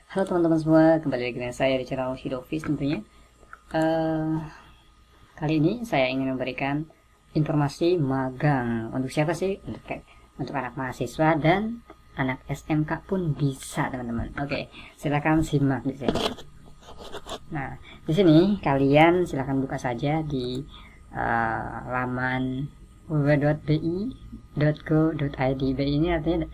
Halo teman-teman semua, kembali lagi dengan saya di channel Hidofis tentunya. Kali ini saya ingin memberikan informasi magang. Untuk siapa sih? Untuk anak mahasiswa dan anak SMK pun bisa, teman-teman. Oke, silakan simak di sini. Nah, di sini kalian silakan buka saja di laman www.bi.go.id. BI ini artinya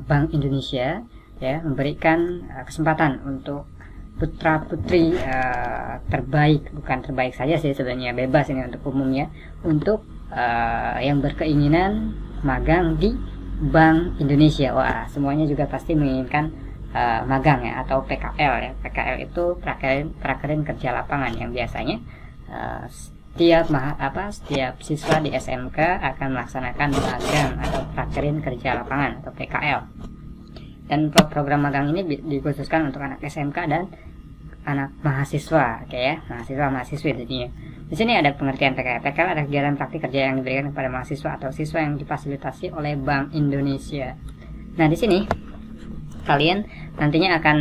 Bank Indonesia, ya, memberikan kesempatan untuk putra putri terbaik, bukan terbaik saja sih sebenarnya, bebas ini untuk umumnya, untuk yang berkeinginan magang di Bank Indonesia. Wah, semuanya juga pasti menginginkan magang ya, atau PKL ya. PKL itu prakerin kerja lapangan, yang biasanya setiap siswa di SMK akan melaksanakan magang atau prakerin kerja lapangan atau PKL. Dan program magang ini dikhususkan untuk anak SMK dan anak mahasiswa, oke ya, mahasiswa-mahasiswi tentunya. Di sini ada pengertian PKL. PKL adalah kegiatan praktik kerja yang diberikan kepada mahasiswa atau siswa yang difasilitasi oleh Bank Indonesia. Nah, di sini kalian nantinya akan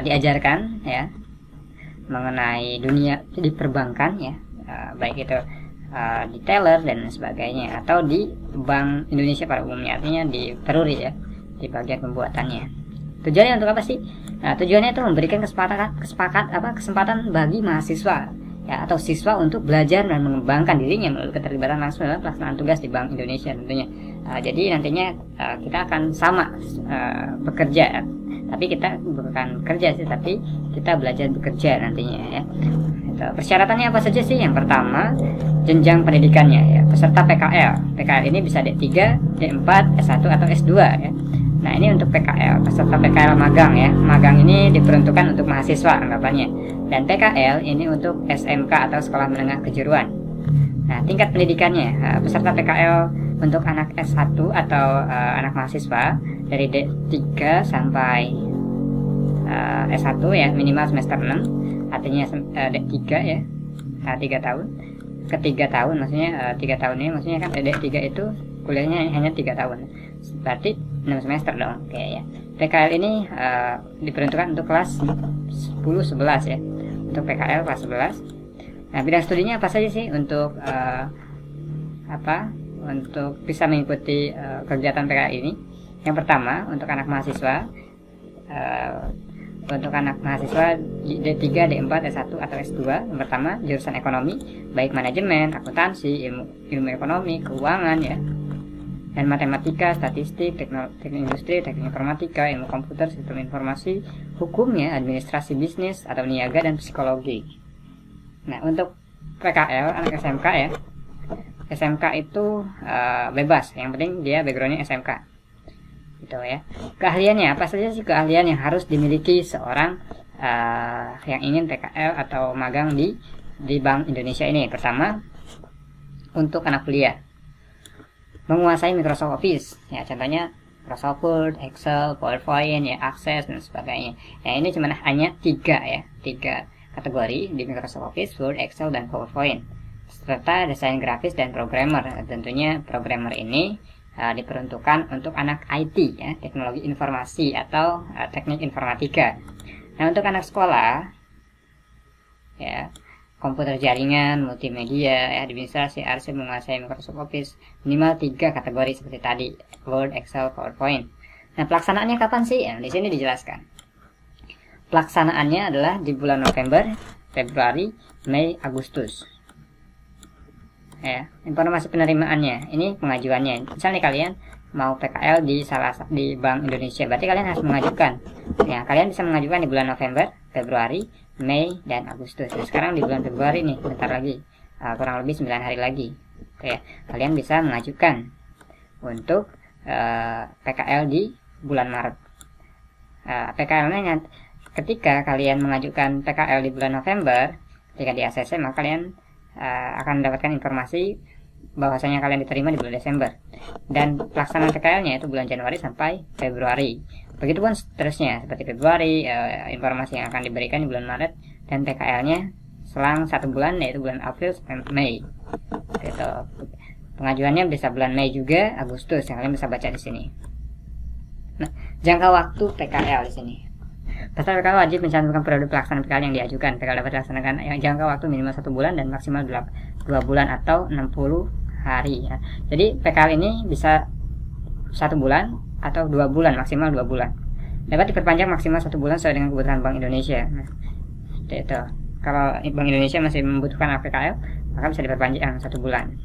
diajarkan ya mengenai dunia di perbankan ya, baik itu di teller dan sebagainya, atau di Bank Indonesia pada umumnya, artinya di Peruri ya, di bagian pembuatannya. Tujuannya untuk apa sih? Nah, tujuannya itu memberikan kesempatan bagi mahasiswa ya, atau siswa untuk belajar dan mengembangkan dirinya melalui keterlibatan langsung dalam pelaksanaan tugas di Bank Indonesia tentunya. Jadi nantinya kita akan sama bekerja, tapi kita bukan kerja sih, tapi kita belajar bekerja nantinya ya. Persyaratannya apa saja sih? Yang pertama, jenjang pendidikannya ya. Peserta PKL. PKL ini bisa D3, D4, S1 atau S2 ya. Nah, ini untuk PKL, peserta PKL magang ya. Magang ini diperuntukkan untuk mahasiswa anggapannya. Dan PKL ini untuk SMK atau sekolah menengah kejuruan. Nah, tingkat pendidikannya, peserta PKL untuk anak S1 atau anak mahasiswa dari D3 sampai S1 ya, minimal semester 6. Artinya D3 ya, 3 tahun. Ketiga tahun maksudnya 3 tahun ini maksudnya kan D3 itu kuliahnya hanya 3 tahun. Berarti 6 semester dong, oke ya. PKL ini diperuntukkan untuk kelas 10-11 ya. Untuk PKL kelas 11. Nah, bidang studinya apa saja sih untuk untuk bisa mengikuti kegiatan PKL ini? Yang pertama, untuk anak mahasiswa D3, D4, S1 atau S2. Yang pertama, jurusan ekonomi, baik manajemen, akuntansi, ilmu ekonomi, keuangan ya, dan matematika, statistik, teknik industri, teknik informatika, ilmu komputer, sistem informasi, hukum ya, administrasi bisnis atau niaga, dan psikologi. Nah, untuk PKL anak SMK ya, SMK itu bebas, yang penting dia backgroundnya SMK gitu ya. Keahliannya apa saja sih keahlian yang harus dimiliki seorang yang ingin PKL atau magang di Bank Indonesia ini? Pertama, untuk anak kuliah, menguasai Microsoft Office ya, contohnya Microsoft Word, Excel, PowerPoint ya, Access dan sebagainya. Nah, ini cuma hanya 3 kategori di Microsoft Office, Word, Excel, dan PowerPoint, serta desain grafis dan programmer. Tentunya programmer ini diperuntukkan untuk anak IT ya, teknologi informasi atau teknik informatika. Nah, untuk anak sekolah ya, komputer jaringan, multimedia, administrasi, arsip, menguasai Microsoft Office, minimal 3 kategori seperti tadi, Word, Excel, PowerPoint. Nah, pelaksanaannya kapan sih? Ya, di sini dijelaskan. Pelaksanaannya adalah di bulan November, Februari, Mei, Agustus. Ya, informasi penerimaannya, ini pengajuannya. Misalnya kalian mau PKL di Bank Indonesia, berarti kalian harus mengajukan. Ya, kalian bisa mengajukan di bulan November, Februari, Mei, dan Agustus. Nah, sekarang di bulan Februari nih, bentar lagi, kurang lebih 9 hari lagi. Oke, kalian bisa mengajukan untuk PKL di bulan Maret. PKL-nya ketika kalian mengajukan PKL di bulan November, ketika di ACC, maka kalian akan mendapatkan informasi bahwasanya kalian diterima di bulan Desember, dan pelaksanaan PKL-nya itu bulan Januari sampai Februari. Begitupun seterusnya, seperti Februari informasi yang akan diberikan di bulan Maret, dan PKL-nya selang 1 bulan, yaitu bulan April sampai Mei. Gitu. Pengajuannya bisa bulan Mei juga, Agustus, yang kalian bisa baca di sini. Nah, jangka waktu PKL di sini. Peserta PKL wajib mencantumkan periode pelaksanaan PKL yang diajukan. PKL dapat dilaksanakan yang jangka waktu minimal 1 bulan dan maksimal 2 bulan atau 60 hari ya. Jadi PKL ini bisa 1 bulan atau 2 bulan, maksimal 2 bulan. Dapat diperpanjang maksimal 1 bulan sesuai dengan kebutuhan Bank Indonesia. Nah, itu. Kalau Bank Indonesia masih membutuhkan PKL, maka bisa diperpanjang 1 bulan.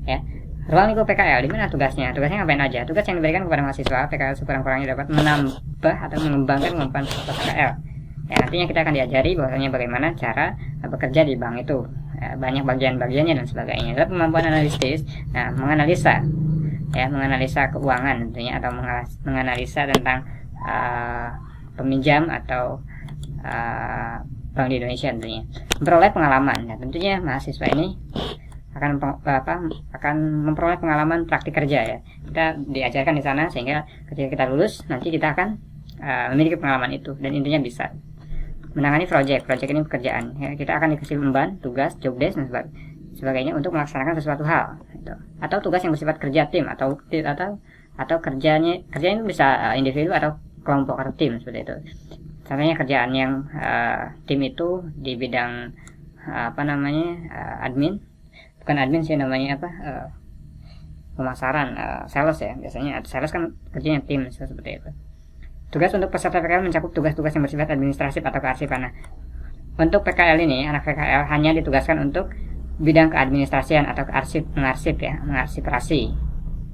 Ya. Ruang lingkup PKL, di mana tugasnya? Tugasnya ngapain aja? Tugas yang diberikan kepada mahasiswa PKL sekurang-kurangnya dapat menambah atau mengembangkan kemampuan peserta PKL. Ya, nantinya kita akan diajari bahwasanya bagaimana cara bekerja di bank itu, ya, banyak bagian-bagiannya dan sebagainya. Dalam kemampuan analitis, nah, menganalisa keuangan tentunya, atau menganalisa tentang peminjam atau Bank di Indonesia tentunya. Memperoleh pengalaman, ya, tentunya mahasiswa ini akan memperoleh pengalaman praktik kerja ya. Kita diajarkan di sana sehingga ketika kita lulus nanti kita akan memiliki pengalaman itu, dan intinya bisa menangani proyek ini pekerjaan ya. Kita akan dikasih emban, tugas, job desk dan sebagainya untuk melaksanakan sesuatu hal gitu. Atau tugas yang bersifat kerja tim atau kerjanya itu bisa individu atau kelompok atau tim seperti itu. Contohnya kerjaan yang tim itu di bidang admin, bukan admin sih namanya pemasaran, sales ya. Biasanya sales kan kerjanya tim seperti itu. Tugas untuk peserta PKL mencakup tugas-tugas yang bersifat administratif atau kearsipan. Nah, untuk PKL ini, anak PKL hanya ditugaskan untuk bidang keadministrasian atau mengarsipasi.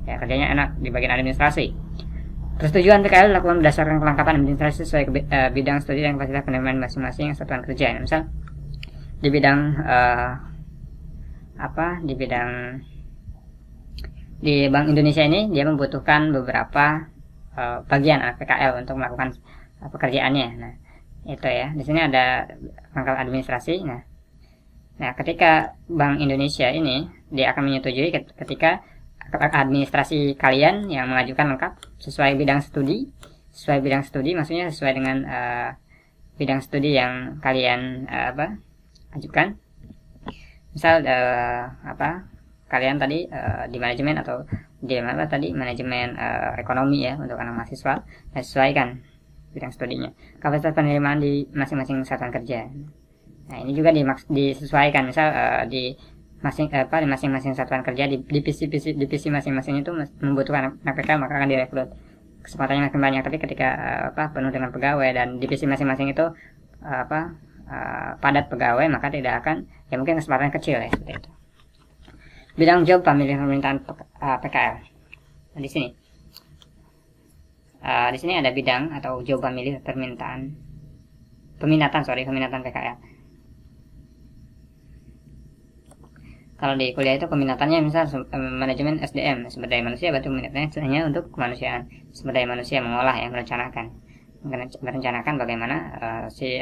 Ya, kerjanya enak di bagian administrasi. Persetujuan PKL dilakukan berdasarkan kelengkapan administrasi sesuai bidang studi dan kapasitas penerimaan masing-masing satuan kerja. Nah, misal di bidang di Bank Indonesia ini dia membutuhkan beberapa bagian PKL untuk melakukan pekerjaannya. Nah, itu ya. Di sini ada rangkap administrasi. Nah, ketika Bank Indonesia ini dia akan menyetujui ketika administrasi kalian yang mengajukan lengkap sesuai bidang studi. Sesuai bidang studi maksudnya sesuai dengan bidang studi yang kalian ajukan. Misal kalian tadi di manajemen atau di manajemen ekonomi ya untuk anak mahasiswa, sesuaikan bidang studinya, kapasitas penerimaan di masing-masing satuan kerja. Nah, ini juga disesuaikan, misal di masing-masing satuan kerja di divisi masing-masing itu membutuhkan anak PKL, maka akan direkrut. Kesempatannya makin banyak, tapi ketika penuh dengan pegawai dan divisi masing-masing itu padat pegawai, maka tidak akan, ya mungkin kesempatan kecil ya seperti itu. Bidang job pemilihan permintaan PKL. Nah, di sini ada bidang atau job pemilih peminatan PKL. Kalau di kuliah itu peminatannya misal manajemen SDM, sumber daya manusia, berarti peminatannya hanya untuk kemanusiaan, sumber daya manusia, mengolah ya, merencanakan bagaimana si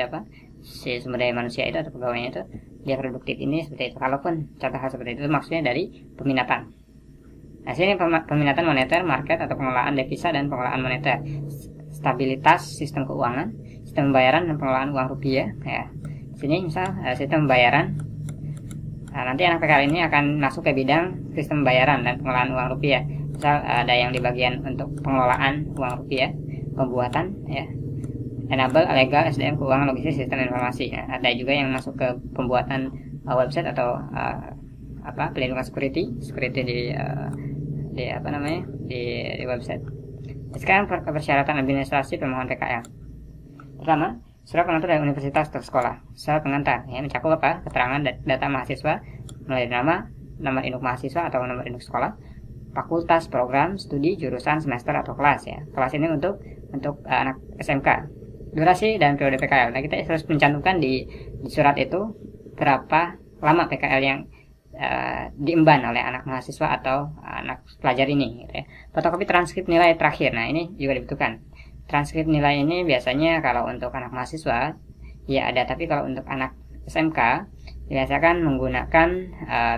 sumber daya manusia itu atau pegawainya itu dia produktif ini seperti itu. Kalaupun contoh hal seperti itu maksudnya dari peminatan. Nah, sini peminatan moneter, market atau pengelolaan devisa dan pengelolaan moneter, stabilitas sistem keuangan, sistem pembayaran dan pengelolaan uang rupiah ya. Sini misal sistem pembayaran. Nah, nanti anak PKL ini akan masuk ke bidang sistem pembayaran dan pengelolaan uang rupiah. Misal ada yang di bagian untuk pengelolaan uang rupiah, pembuatan ya, enable, legal, SDM, keuangan, logistik, sistem informasi. Nah, ada juga yang masuk ke pembuatan website atau pelindungan security di website. Sekarang persyaratan administrasi pemohon PKL. Pertama, surat pengantar dari universitas atau sekolah. Surat pengantar ya mencakup keterangan data mahasiswa mulai nama, nomor induk mahasiswa atau nomor induk sekolah, fakultas, program, studi, jurusan, semester atau kelas ya. Kelas ini untuk anak SMK. Durasi dan periode PKL. Nah, kita harus mencantumkan di surat itu berapa lama PKL yang diemban oleh anak mahasiswa atau anak pelajar ini gitu ya. Fotokopi transkrip nilai terakhir. Nah, ini juga dibutuhkan. Transkrip nilai ini biasanya kalau untuk anak mahasiswa ya ada, tapi kalau untuk anak SMK biasakan menggunakan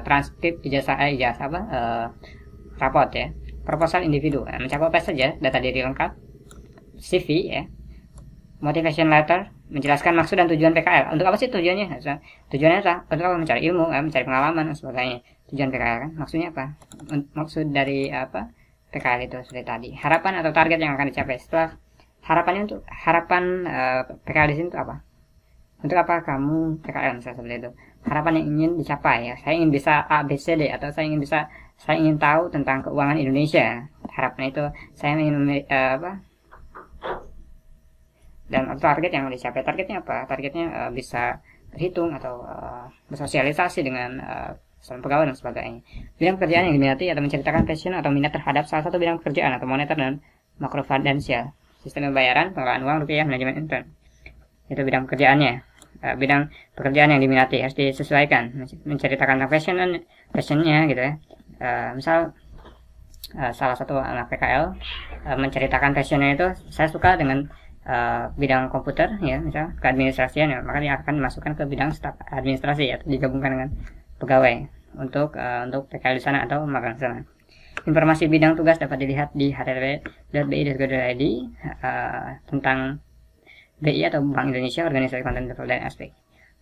transkrip raport ya, proposal individu. Nah, mencakup apa saja? Data diri lengkap, CV ya, motivation letter, menjelaskan maksud dan tujuan PKL. Untuk apa sih tujuannya? Tujuannya untuk apa? Mencari ilmu, mencari pengalaman dan sebagainya. Tujuan PKL kan maksudnya apa? Maksud dari PKL itu seperti tadi. Harapan atau target yang akan dicapai setelah harapan PKL di sini itu apa? Untuk apa kamu PKL misalnya seperti itu? Harapan yang ingin dicapai ya. Saya ingin bisa A, B, C, D, atau saya ingin tahu tentang keuangan Indonesia. Harapan itu saya ingin dan target yang dicapai. Targetnya apa? Targetnya bisa berhitung atau bersosialisasi dengan pegawai dan sebagainya. Bidang pekerjaan yang diminati atau menceritakan passion atau minat terhadap salah satu bidang pekerjaan atau moneter dan makroprudensial, sistem pembayaran, pengelolaan uang rupiah, manajemen intern. Itu bidang pekerjaannya. Bidang pekerjaan yang diminati harus disesuaikan, menceritakan tentang passionnya gitu ya. Misal salah satu anak PKL menceritakan passionnya itu, saya suka dengan bidang komputer ya, misal keadministrasian ya, maka dia akan dimasukkan ke bidang staf administrasi ya, digabungkan dengan pegawai untuk PKL di sana atau magang di sana. Informasi bidang tugas dapat dilihat di http.bi.go.id tentang BI atau Bank Indonesia, organisasi konten dan aspek.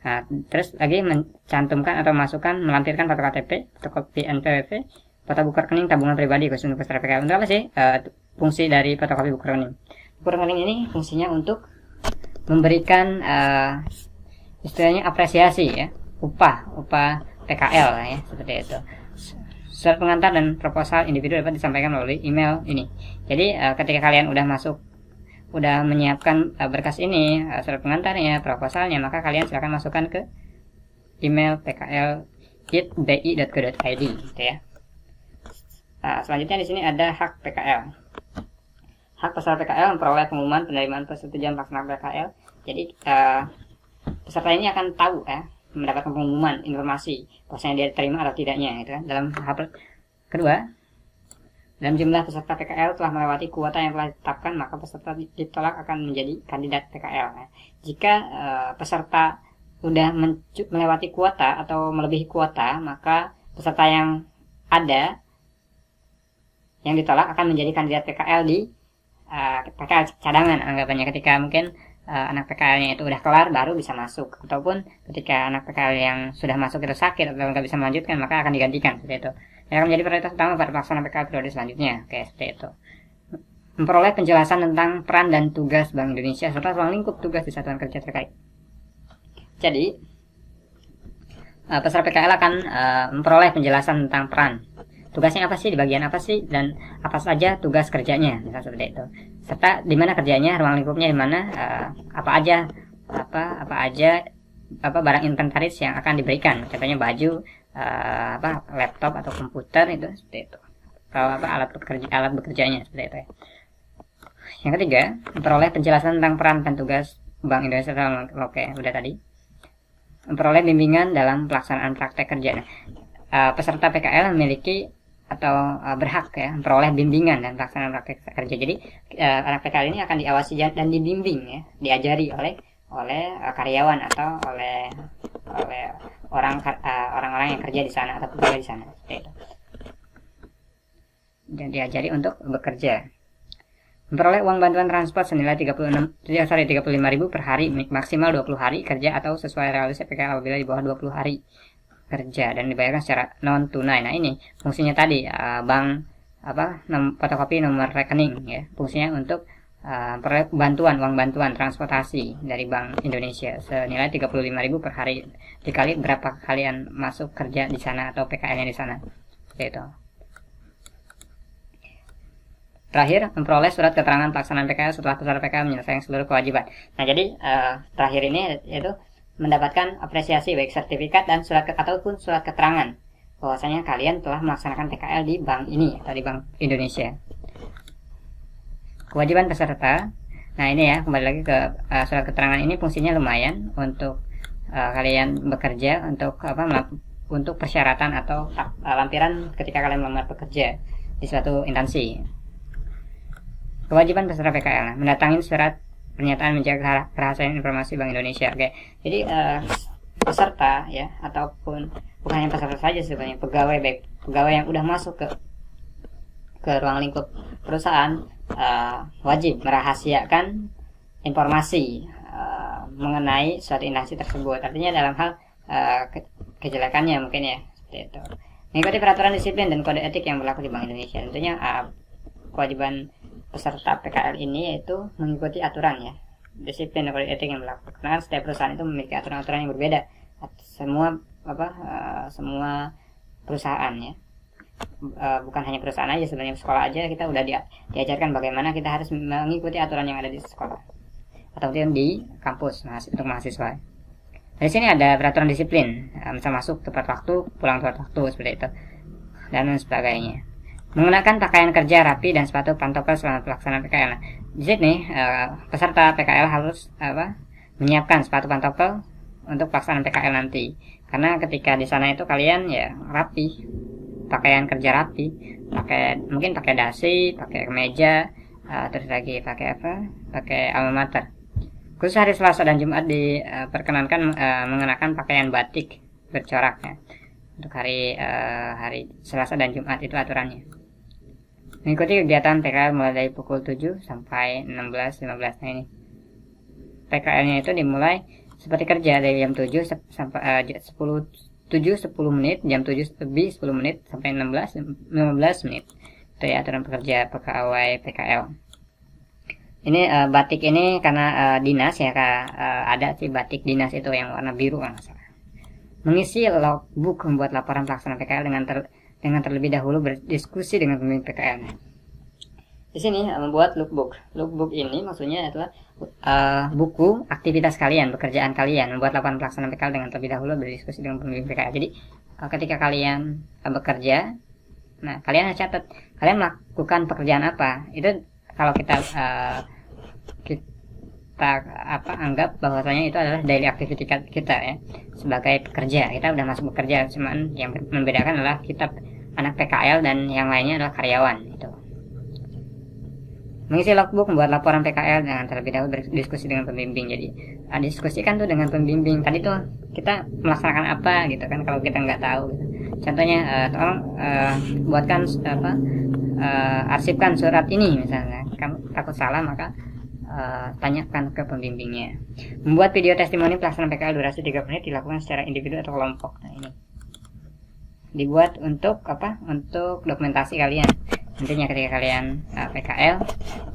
Nah, terus lagi mencantumkan atau masukkan, melampirkan foto KTP, fotokopi NPWP, foto buku rekening tabungan pribadi khusus untuk peserta PKL. Untuk apa sih fungsi dari fotokopi buku rekening? Buku rekening ini fungsinya untuk memberikan istilahnya apresiasi ya, upah PKL ya, seperti itu. Surat pengantar dan proposal individu dapat disampaikan melalui email ini. Jadi ketika kalian udah menyiapkan berkas ini, surat pengantarnya, proposalnya, maka kalian silakan masukkan ke email pkl@bi.go.id gitu ya. Selanjutnya di sini ada hak PKL. Hak peserta PKL memperoleh pengumuman penerimaan persetujuan pelaksanaan PKL. Jadi peserta ini akan tahu ya, mendapatkan pengumuman informasi bahwasanya dia terima atau tidaknya gitu kan. Dalam hal kedua, dalam jumlah peserta PKL telah melewati kuota yang telah ditetapkan, maka peserta ditolak akan menjadi kandidat PKL. Nah, jika peserta sudah melewati kuota atau melebihi kuota, maka peserta yang ada yang ditolak akan menjadi kandidat PKL di PKL cadangan, anggapannya ketika mungkin anak PKL-nya itu udah kelar baru bisa masuk, ataupun ketika anak PKL yang sudah masuk itu sakit atau nggak bisa melanjutkan, maka akan digantikan seperti itu. Yang akan menjadi prioritas utama pada pelaksanaan PKL periode selanjutnya. Oke, seperti itu. Memperoleh penjelasan tentang peran dan tugas Bank Indonesia serta ruang lingkup tugas di satuan kerja terkait. Jadi, peserta PKL akan memperoleh penjelasan tentang peran. Tugasnya apa sih, di bagian apa sih, dan apa saja tugas kerjanya, misalnya seperti itu. Serta di mana kerjanya, ruang lingkupnya di mana, apa aja barang inventaris yang akan diberikan. Contohnya baju, laptop atau komputer itu seperti itu. Atau alat bekerjanya seperti itu ya. Yang ketiga, memperoleh penjelasan tentang peran dan tugas Bank Indonesia. Oke, udah tadi. Memperoleh bimbingan dalam pelaksanaan praktek kerja. Peserta PKL memiliki atau berhak ya memperoleh bimbingan dan pelaksanaan praktek kerja. Jadi anak PKL ini akan diawasi dan dibimbing ya, diajari oleh karyawan atau oleh orang-orang yang kerja di sana atau pegawai di sana seperti itu. Dan diajari untuk bekerja. Memperoleh uang bantuan transport senilai 35.000 per hari maksimal 20 hari kerja atau sesuai realisasi PKL apabila di bawah 20 hari kerja dan dibayarkan secara non tunai. Nah, ini fungsinya tadi fotokopi nomor rekening ya. Fungsinya untuk uang bantuan transportasi dari Bank Indonesia senilai 35.000 per hari dikali berapa kalian masuk kerja di sana atau PKL-nya di sana. Seperti itu. Terakhir, memperoleh surat keterangan pelaksanaan PKL setelah peserta PKL menyelesaikan seluruh kewajiban. Nah, jadi terakhir ini yaitu mendapatkan apresiasi baik sertifikat dan ataupun surat keterangan bahwasanya kalian telah melaksanakan PKL di bank ini atau di Bank Indonesia. Kewajiban peserta. Nah, ini ya, kembali lagi ke surat keterangan ini fungsinya lumayan untuk kalian bekerja untuk persyaratan atau lampiran ketika kalian melamar bekerja di suatu instansi. Kewajiban peserta PKL, mendatangi surat pernyataan menjaga kerahasiaan informasi Bank Indonesia. Oke. Jadi peserta ya, ataupun bukan hanya peserta saja sebenarnya, pegawai yang udah masuk ke ruang lingkup perusahaan wajib merahasiakan informasi mengenai suatu instansi tersebut. Artinya dalam hal kejelekannya mungkin ya, seperti itu. Mengikuti peraturan disiplin dan kode etik yang berlaku di Bank Indonesia. Tentunya kewajiban peserta PKL ini yaitu mengikuti aturan ya, disiplin dan kode etik yang berlaku. Karena setiap perusahaan itu memiliki aturan-aturan yang berbeda. Semua perusahaan ya, bukan hanya perusahaan aja, sebenarnya sekolah aja kita udah diajarkan bagaimana kita harus mengikuti aturan yang ada di sekolah atau di kampus untuk mahasiswa. Di sini ada peraturan disiplin, misal masuk tepat waktu, pulang tepat waktu, seperti itu dan sebagainya. Menggunakan pakaian kerja rapi dan sepatu pantofel selama pelaksanaan PKL. Nah, di sini peserta PKL harus menyiapkan sepatu pantofel untuk pelaksanaan PKL nanti. Karena ketika di sana itu kalian ya rapi, pakaian kerja rapi, mungkin pakai dasi, pakai kemeja, terus lagi pakai alma mater. Khusus hari Selasa dan Jumat diperkenankan mengenakan pakaian batik bercorak ya. Untuk hari Selasa dan Jumat itu aturannya. Mengikuti kegiatan PKL mulai dari pukul 7 sampai 16.15. Nah ini PKL-nya itu dimulai seperti kerja dari jam 7 sampai 10 menit, jam 7 lebih 10 menit sampai 15 menit. Itu ya aturan pekerja pegawai PKL. Ini batik ini karena dinas ya, ada sih batik dinas itu yang warna biru kan. Mengisi logbook, membuat laporan pelaksanaan PKL dengan terlebih dahulu berdiskusi dengan pembimbing PKL. Di sini membuat lookbook. Lookbook ini maksudnya adalah buku aktivitas kalian, pekerjaan kalian, membuat laporan pelaksanaan PKL dengan terlebih dahulu berdiskusi dengan pembimbing PKL. Jadi ketika kalian bekerja, nah kalian harus catat kalian melakukan pekerjaan apa. Itu kalau kita anggap bahwasanya itu adalah daily activity kita ya, sebagai pekerja. Kita udah masuk bekerja, cuman yang membedakan adalah kita anak PKL dan yang lainnya adalah karyawan itu. Mengisi logbook, membuat laporan PKL dengan terlebih dahulu berdiskusi dengan pembimbing. Jadi diskusikan tuh dengan pembimbing. Tadi tuh kita melaksanakan apa gitu kan, kalau kita nggak tahu gitu. Contohnya tolong buatkan arsipkan surat ini misalnya. Kamu takut salah maka tanyakan ke pembimbingnya. Membuat video testimoni pelaksanaan PKL durasi 3 menit dilakukan secara individu atau kelompok. Nah ini dibuat untuk untuk dokumentasi kalian. Nantinya ketika kalian PKL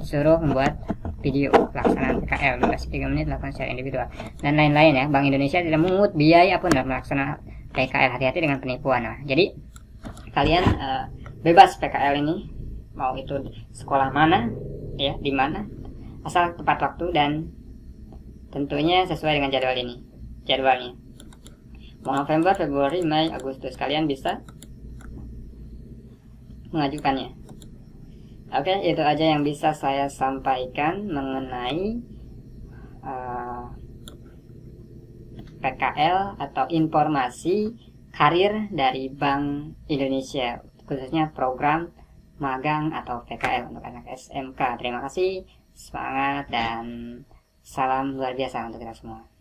disuruh membuat video pelaksanaan PKL durasi 3 menit dilakukan secara individual dan lain-lain ya. Bank Indonesia tidak memungut biaya pun dalam melaksanakan PKL. Hati-hati dengan penipuan. Nah, jadi kalian bebas PKL ini, mau itu sekolah mana ya, di mana, asal tepat waktu dan tentunya sesuai dengan jadwalnya. Mau November, Februari, Mei, Agustus, kalian bisa mengajukannya. Oke, itu aja yang bisa saya sampaikan mengenai PKL atau informasi karir dari Bank Indonesia, khususnya program magang atau PKL untuk anak SMK. Terima kasih, semangat dan salam luar biasa untuk kita semua.